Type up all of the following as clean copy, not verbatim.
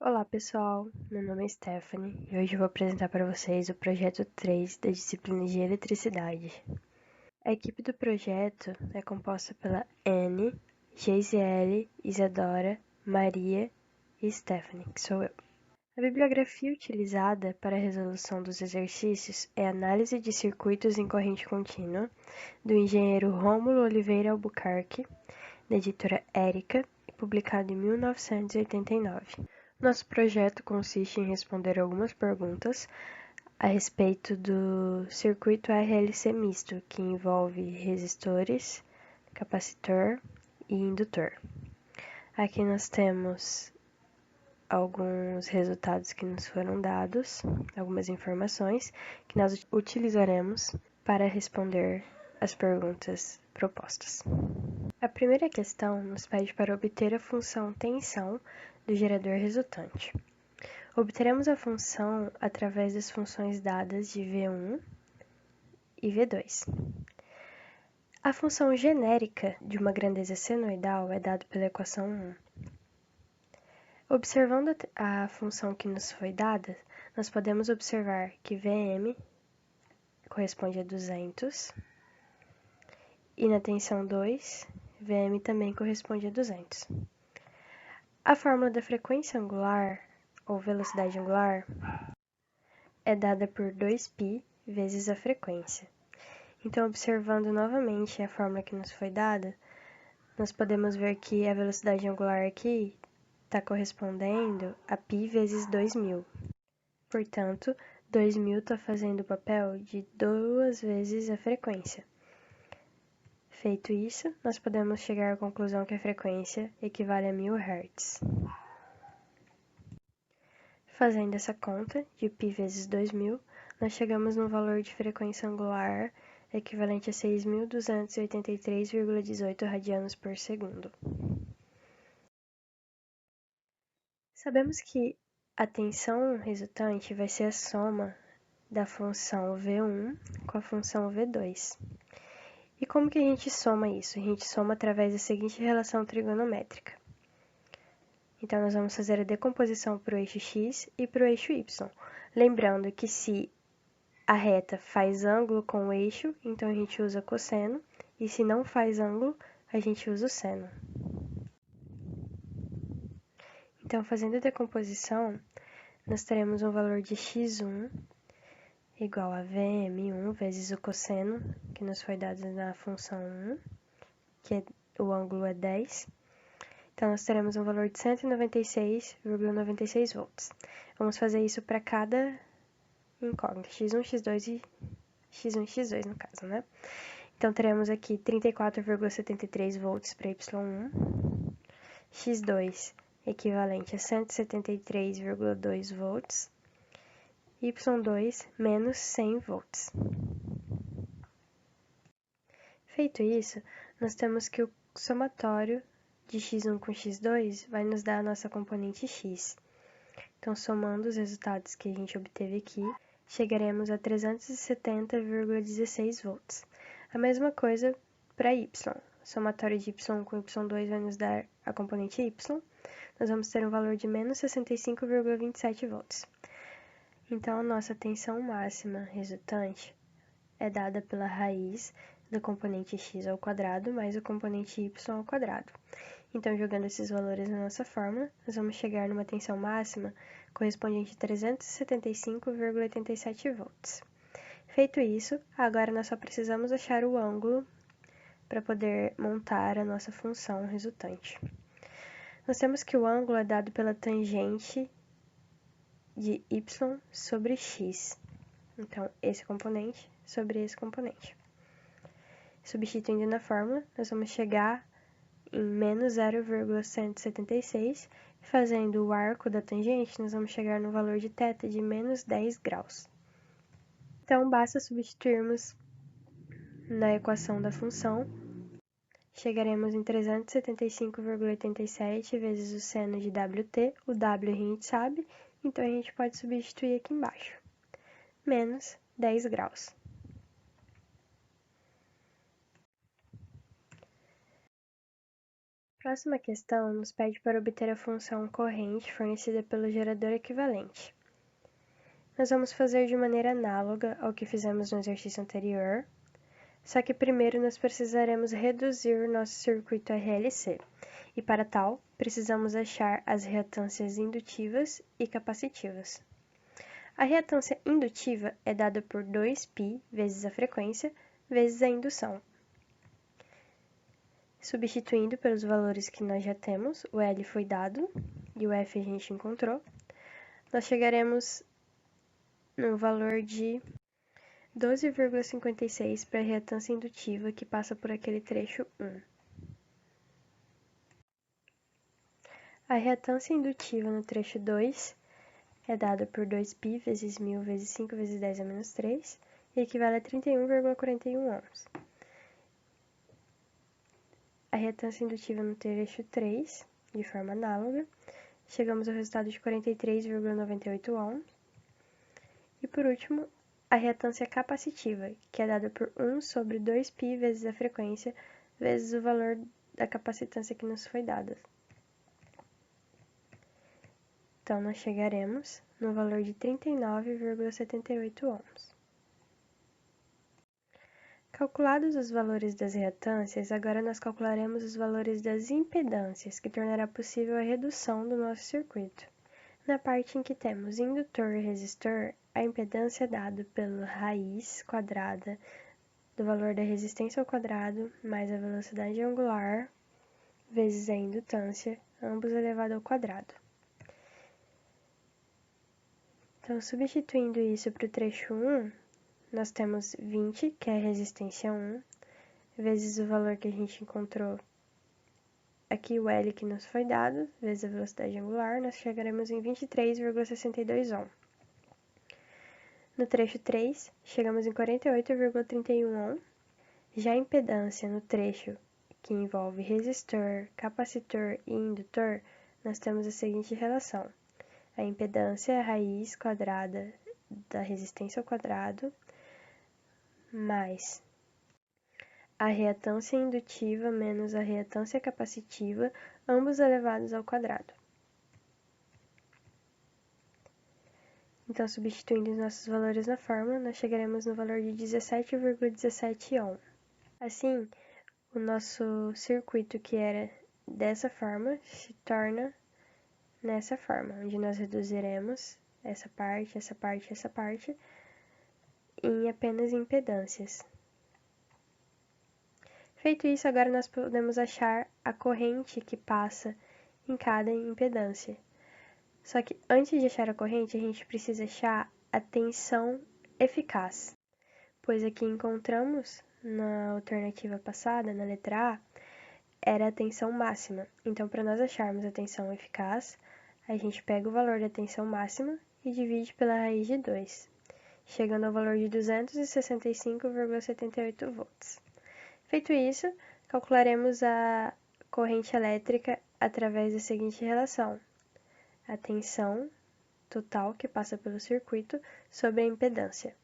Olá pessoal, meu nome é Stephanie e hoje eu vou apresentar para vocês o projeto 3 da disciplina de Eletricidade. A equipe do projeto é composta pela Anne, Geisiele, Isadora, Maria e Stephanie, que sou eu. A bibliografia utilizada para a resolução dos exercícios é Análise de Circuitos em Corrente Contínua, do engenheiro Rômulo Oliveira Albuquerque, da editora Érica, e publicado em 1989. Nosso projeto consiste em responder algumas perguntas a respeito do circuito RLC misto, que envolve resistores, capacitor e indutor. Aqui nós temos alguns resultados que nos foram dados, algumas informações que nós utilizaremos para responder as perguntas propostas. A primeira questão nos pede para obter a função tensão do gerador resultante. Obteremos a função através das funções dadas de V1 e V2. A função genérica de uma grandeza senoidal é dada pela equação 1. Observando a função que nos foi dada, nós podemos observar que Vm corresponde a 200 e na tensão 2, Vm também corresponde a 200. A fórmula da frequência angular, ou velocidade angular, é dada por 2π vezes a frequência. Então, observando novamente a fórmula que nos foi dada, nós podemos ver que a velocidade angular aqui está correspondendo a π vezes 2000. Portanto, 2000 está fazendo o papel de 2 vezes a frequência. Feito isso, nós podemos chegar à conclusão que a frequência equivale a 1000 Hz. Fazendo essa conta de π vezes 2000, nós chegamos no valor de frequência angular equivalente a 6.283,18 radianos por segundo. Sabemos que a tensão resultante vai ser a soma da função V1 com a função V2. E como que a gente soma isso? A gente soma através da seguinte relação trigonométrica. Então, nós vamos fazer a decomposição para o eixo x e para o eixo y. Lembrando que se a reta faz ângulo com o eixo, então a gente usa cosseno, e se não faz ângulo, a gente usa o seno. Então, fazendo a decomposição, nós teremos um valor de x1 igual a Vm1 vezes o cosseno, que nos foi dado na função 1, que o ângulo é 10. Então, nós teremos um valor de 196,96 volts. Vamos fazer isso para cada incógnita, x1, x2 e x1 e x2 no caso, né? Então, teremos aqui 34,73 volts para y1, x2 equivalente a 173,2 volts, y2 menos 100 volts. Feito isso, nós temos que o somatório de x1 com x2 vai nos dar a nossa componente x. Então, somando os resultados que a gente obteve aqui, chegaremos a 370,16 volts. A mesma coisa para y. O somatório de y com y2 vai nos dar a componente y. Nós vamos ter um valor de menos 65,27 volts. Então, a nossa tensão máxima resultante é dada pela raiz do componente x ao quadrado mais o componente y ao quadrado. Então, jogando esses valores na nossa fórmula, nós vamos chegar numa tensão máxima correspondente a 375,87 volts. Feito isso, agora nós só precisamos achar o ângulo para poder montar a nossa função resultante. Nós temos que o ângulo é dado pela tangente de y sobre x. Então, esse componente sobre esse componente. Substituindo na fórmula, nós vamos chegar em menos 0,176, fazendo o arco da tangente, nós vamos chegar no valor de θ de menos 10 graus. Então, basta substituirmos na equação da função, chegaremos em 375,87 vezes o seno de Wt, o W a gente sabe, então a gente pode substituir aqui embaixo, menos 10 graus. Próxima questão nos pede para obter a função corrente fornecida pelo gerador equivalente. Nós vamos fazer de maneira análoga ao que fizemos no exercício anterior, só que primeiro nós precisaremos reduzir nosso circuito RLC, e para tal, precisamos achar as reatâncias indutivas e capacitivas. A reatância indutiva é dada por 2π vezes a frequência vezes a indução. Substituindo pelos valores que nós já temos, o L foi dado e o F a gente encontrou, nós chegaremos no valor de 12,56 para a reatância indutiva que passa por aquele trecho 1. A reatância indutiva no trecho 2 é dada por 2π vezes 1000 vezes 5 vezes 10 a menos 3 e equivale a 31,41 ohms. A reatância indutiva no trecho 3, de forma análoga, chegamos ao resultado de 43,98 ohms. E por último, a reatância capacitiva, que é dada por 1 sobre 2π vezes a frequência vezes o valor da capacitância que nos foi dada. Então, nós chegaremos no valor de 39,78 ohms. Calculados os valores das reatâncias, agora nós calcularemos os valores das impedâncias, que tornará possível a redução do nosso circuito. Na parte em que temos indutor e resistor, a impedância é dada pela raiz quadrada do valor da resistência ao quadrado mais a velocidade angular vezes a indutância, ambos elevado ao quadrado. Então, substituindo isso para o trecho 1, nós temos 20, que é a resistência 1, vezes o valor que a gente encontrou aqui, o L que nos foi dado, vezes a velocidade angular, nós chegaremos em 23,62 ohm. No trecho 3, chegamos em 48,31 ohm. Já a impedância no trecho que envolve resistor, capacitor e indutor, nós temos a seguinte relação. A impedância é a raiz quadrada da resistência ao quadrado, mais a reatância indutiva menos a reatância capacitiva, ambos elevados ao quadrado. Então, substituindo os nossos valores na fórmula, nós chegaremos no valor de 17,17 ohm. Assim, o nosso circuito, que era dessa forma, se torna nessa forma, onde nós reduziremos essa parte, essa parte, essa parte, em apenas impedâncias. Feito isso, agora nós podemos achar a corrente que passa em cada impedância. Só que antes de achar a corrente, a gente precisa achar a tensão eficaz, pois aqui encontramos na alternativa passada, na letra A, era a tensão máxima. Então, para nós acharmos a tensão eficaz, a gente pega o valor da tensão máxima e divide pela raiz de 2, chegando ao valor de 265,78 volts. Feito isso, calcularemos a corrente elétrica através da seguinte relação: a tensão total que passa pelo circuito sobre a impedância.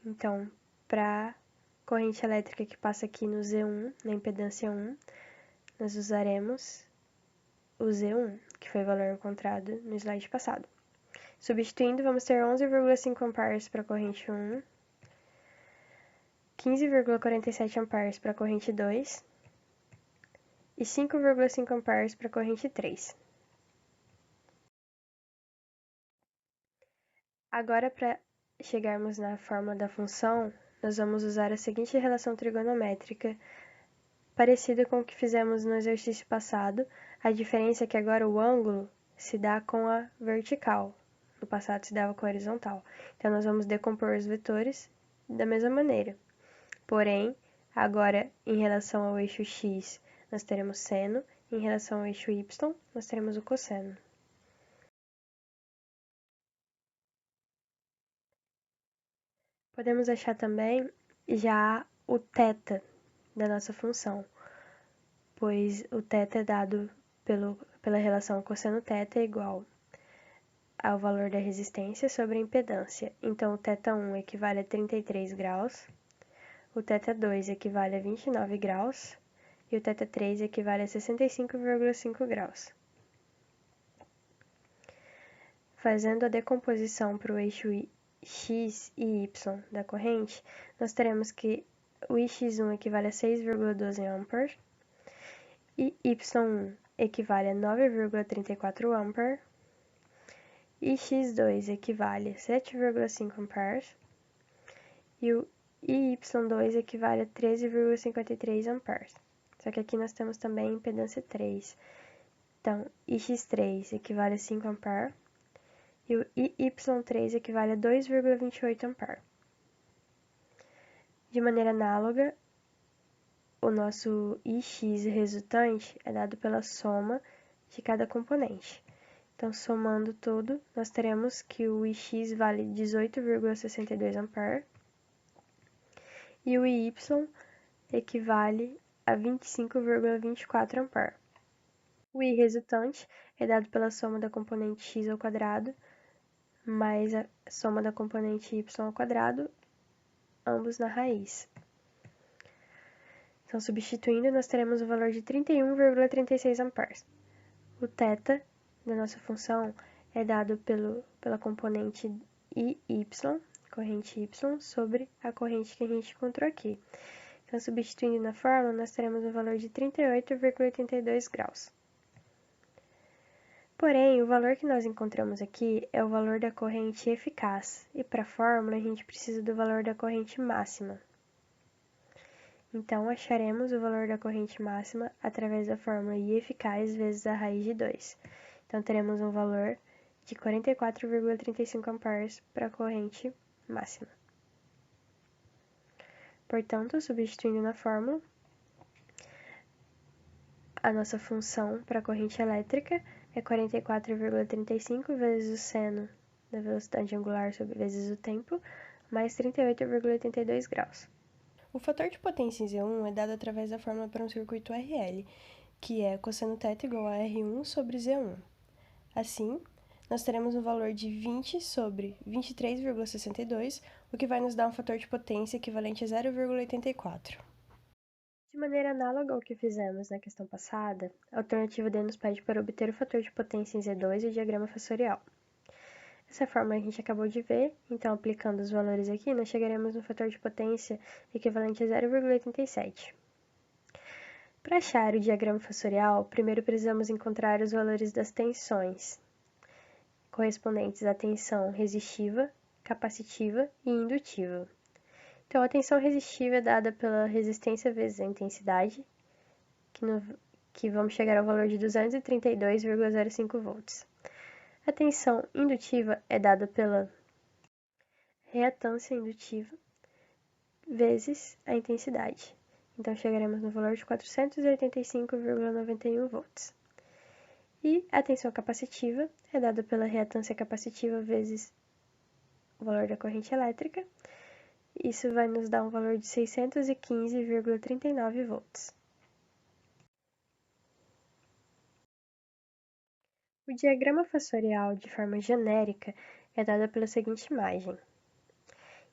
Então, para a corrente elétrica que passa aqui no Z1, na impedância 1, nós usaremos o Z1, que foi o valor encontrado no slide passado. Substituindo, vamos ter 11,5 amperes para a corrente 1, 15,47 amperes para a corrente 2 e 5,5 amperes para a corrente 3. Agora, para chegarmos na fórmula da função, nós vamos usar a seguinte relação trigonométrica, parecida com o que fizemos no exercício passado. A diferença é que agora o ângulo se dá com a vertical, no passado se dava com a horizontal. Então, nós vamos decompor os vetores da mesma maneira. Porém, agora, em relação ao eixo x, nós teremos seno, em relação ao eixo y, nós teremos o cosseno. Podemos achar também já o θ da nossa função, pois o θ é dado pela relação cosseno θ é igual ao valor da resistência sobre a impedância. Então, o θ1 equivale a 33 graus, o θ2 equivale a 29 graus e o θ3 equivale a 65,5 graus. Fazendo a decomposição para o eixo x e y da corrente, nós teremos que o ix1 equivale a 6,12 A, e y1 equivale a 9,34 A, e x2 equivale a 7,5 A, e o y2 equivale a 13,53 A. Só que aqui nós temos também a impedância 3. Então, ix3 equivale a 5 A, e o y3 equivale a 2,28 A. De maneira análoga, o nosso ix resultante é dado pela soma de cada componente. Então, somando tudo, nós teremos que o ix vale 18,62 A e o y equivale a 25,24 A. O I resultante é dado pela soma da componente x ao quadrado mais a soma da componente y ao quadrado, ambos na raiz. Então, substituindo, nós teremos o valor de 31,36 A. O θ da nossa função é dado pela componente y, corrente y, sobre a corrente que a gente encontrou aqui. Então, substituindo na fórmula, nós teremos o valor de 38,82 graus. Porém, o valor que nós encontramos aqui é o valor da corrente eficaz, e para a fórmula a gente precisa do valor da corrente máxima. Então, acharemos o valor da corrente máxima através da fórmula I eficaz vezes a raiz de 2. Então, teremos um valor de 44,35 amperes para a corrente máxima. Portanto, substituindo na fórmula, a nossa função para a corrente elétrica é 44,35 vezes o seno da velocidade angular sobre vezes o tempo, mais 38,82 graus. O fator de potência em Z1 é dado através da fórmula para um circuito RL, que é cosseno θ igual a R1 sobre Z1. Assim, nós teremos um valor de 20 sobre 23,62, o que vai nos dar um fator de potência equivalente a 0,84. De maneira análoga ao que fizemos na questão passada, a alternativa D nos pede para obter o fator de potência em Z2 e o diagrama fatorial. Essa fórmula a gente acabou de ver, então aplicando os valores aqui, nós chegaremos no fator de potência equivalente a 0,87. Para achar o diagrama fatorial, primeiro precisamos encontrar os valores das tensões, correspondentes à tensão resistiva, capacitiva e indutiva. Então, a tensão resistiva é dada pela resistência vezes a intensidade, que vamos chegar ao valor de 232,05 volts. A tensão indutiva é dada pela reatância indutiva vezes a intensidade. Então, chegaremos no valor de 485,91 volts. E a tensão capacitiva é dada pela reatância capacitiva vezes o valor da corrente elétrica. Isso vai nos dar um valor de 615,39 volts. O diagrama fatorial de forma genérica é dado pela seguinte imagem.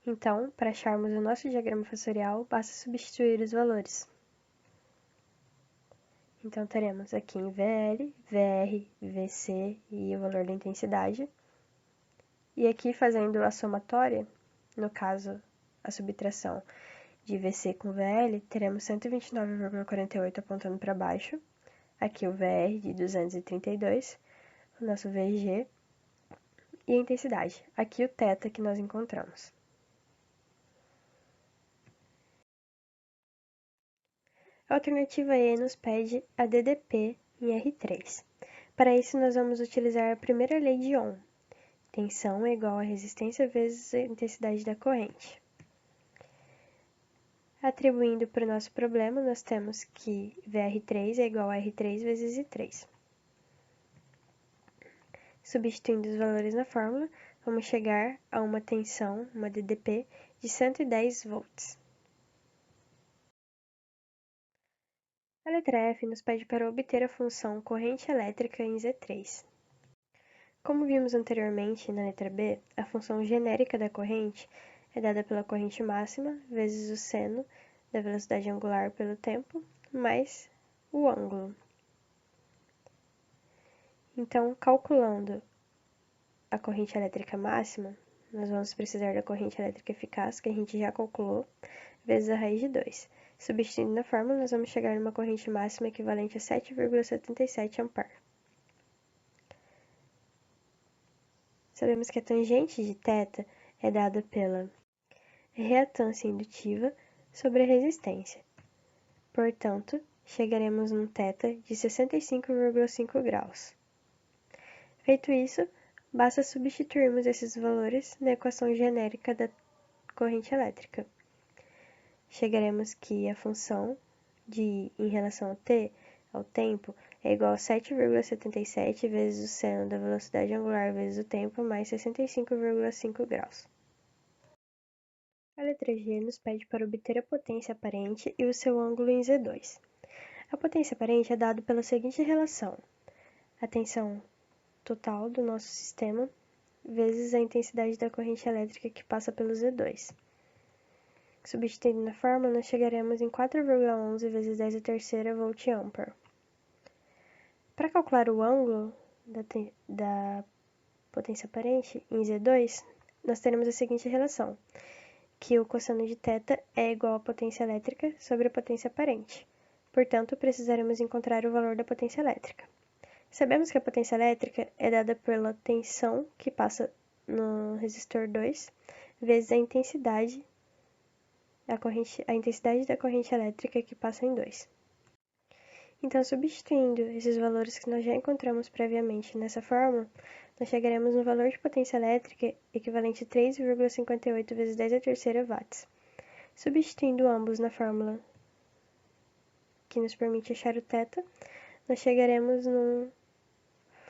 Então, para acharmos o nosso diagrama fatorial, basta substituir os valores. Então, teremos aqui em VL, VR, VC e o valor da intensidade. E aqui, fazendo a somatória, no caso, a subtração de VC com VL, teremos 129,48 apontando para baixo. Aqui o VR de 232, o nosso VG e a intensidade. Aqui o θ que nós encontramos. A alternativa E nos pede a DDP em R3. Para isso, nós vamos utilizar a primeira lei de Ohm. Tensão é igual a resistência vezes a intensidade da corrente. Atribuindo para o nosso problema, nós temos que VR3 é igual a R3 vezes I3. Substituindo os valores na fórmula, vamos chegar a uma tensão, uma DDP, de 110 volts. A letra F nos pede para obter a função corrente elétrica em Z3. Como vimos anteriormente na letra B, a função genérica da corrente é dada pela corrente máxima vezes o seno da velocidade angular pelo tempo, mais o ângulo. Então, calculando a corrente elétrica máxima, nós vamos precisar da corrente elétrica eficaz, que a gente já calculou, vezes a raiz de 2. Substituindo na fórmula, nós vamos chegar numa corrente máxima equivalente a 7,77 A. Sabemos que a tangente de θ é dada pela reatância indutiva sobre a resistência. Portanto, chegaremos num θ de 65,5 graus. Feito isso, basta substituirmos esses valores na equação genérica da corrente elétrica. Chegaremos que a função de I em relação a t, ao tempo, é igual a 7,77 vezes o seno da velocidade angular vezes o tempo, mais 65,5 graus. A letra G nos pede para obter a potência aparente e o seu ângulo em Z2. A potência aparente é dada pela seguinte relação: a tensão total do nosso sistema vezes a intensidade da corrente elétrica que passa pelo Z2. Substituindo na fórmula, nós chegaremos em 4,11 vezes 10 a terceira volt-ampere. Para calcular o ângulo da potência aparente em Z2, nós teremos a seguinte relação, que o cosseno de θ é igual à potência elétrica sobre a potência aparente. Portanto, precisaremos encontrar o valor da potência elétrica. Sabemos que a potência elétrica é dada pela tensão que passa no resistor 2 vezes a intensidade da corrente elétrica que passa em 2. Então, substituindo esses valores que nós já encontramos previamente nessa fórmula, nós chegaremos no valor de potência elétrica equivalente a 3,58 vezes 10 a terceira watts. Substituindo ambos na fórmula que nos permite achar o θ, nós chegaremos num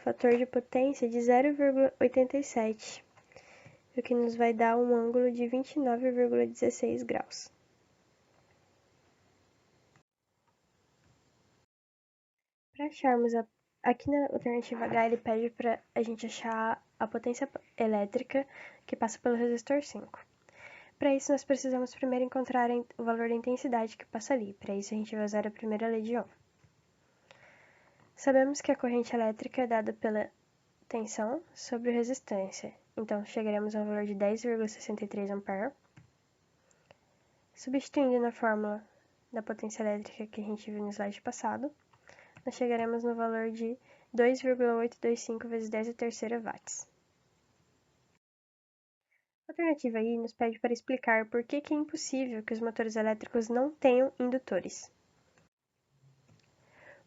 fator de potência de 0,87, o que nos vai dar um ângulo de 29,16 graus. Para acharmos aqui na alternativa H, ele pede para a gente achar a potência elétrica que passa pelo resistor 5. Para isso, nós precisamos primeiro encontrar o valor da intensidade que passa ali. Para isso, a gente vai usar a primeira lei de Ohm. Sabemos que a corrente elétrica é dada pela tensão sobre resistência. Então, chegaremos ao valor de 10,63 A. Substituindo na fórmula da potência elétrica que a gente viu no slide passado, nós chegaremos no valor de 2,825 vezes 10 a terceira watts. A alternativa I nos pede para explicar por que é impossível que os motores elétricos não tenham indutores.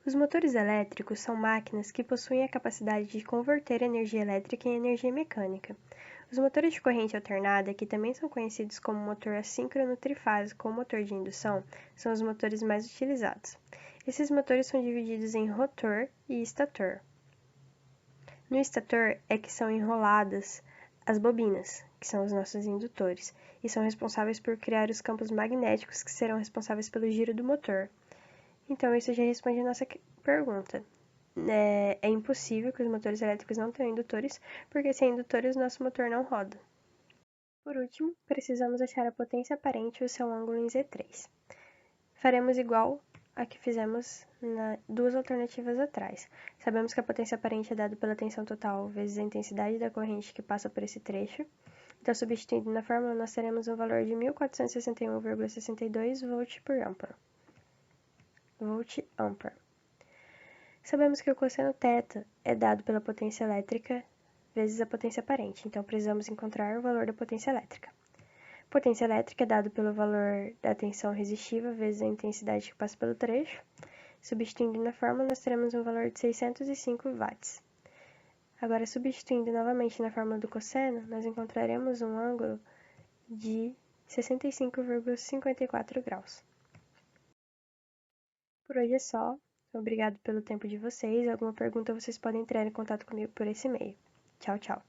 Os motores elétricos são máquinas que possuem a capacidade de converter energia elétrica em energia mecânica. Os motores de corrente alternada, que também são conhecidos como motor assíncrono trifásico ou motor de indução, são os motores mais utilizados. Esses motores são divididos em rotor e estator. No estator é que são enroladas as bobinas, que são os nossos indutores, e são responsáveis por criar os campos magnéticos que serão responsáveis pelo giro do motor. Então, isso já responde a nossa pergunta. É impossível que os motores elétricos não tenham indutores, porque sem indutores o nosso motor não roda. Por último, precisamos achar a potência aparente e o seu ângulo em Z3. Faremos igual a que fizemos nas duas alternativas atrás. Sabemos que a potência aparente é dada pela tensão total vezes a intensidade da corrente que passa por esse trecho. Então, substituindo na fórmula, nós teremos um valor de 1461,62 volt/ampere. Sabemos que o cosseno θ é dado pela potência elétrica vezes a potência aparente, então precisamos encontrar o valor da potência elétrica. Potência elétrica é dado pelo valor da tensão resistiva vezes a intensidade que passa pelo trecho. Substituindo na fórmula, nós teremos um valor de 605 watts. Agora, substituindo novamente na fórmula do cosseno, nós encontraremos um ângulo de 65,54 graus. Por hoje é só. Obrigado pelo tempo de vocês. Alguma pergunta, vocês podem entrar em contato comigo por esse e-mail. Tchau, tchau.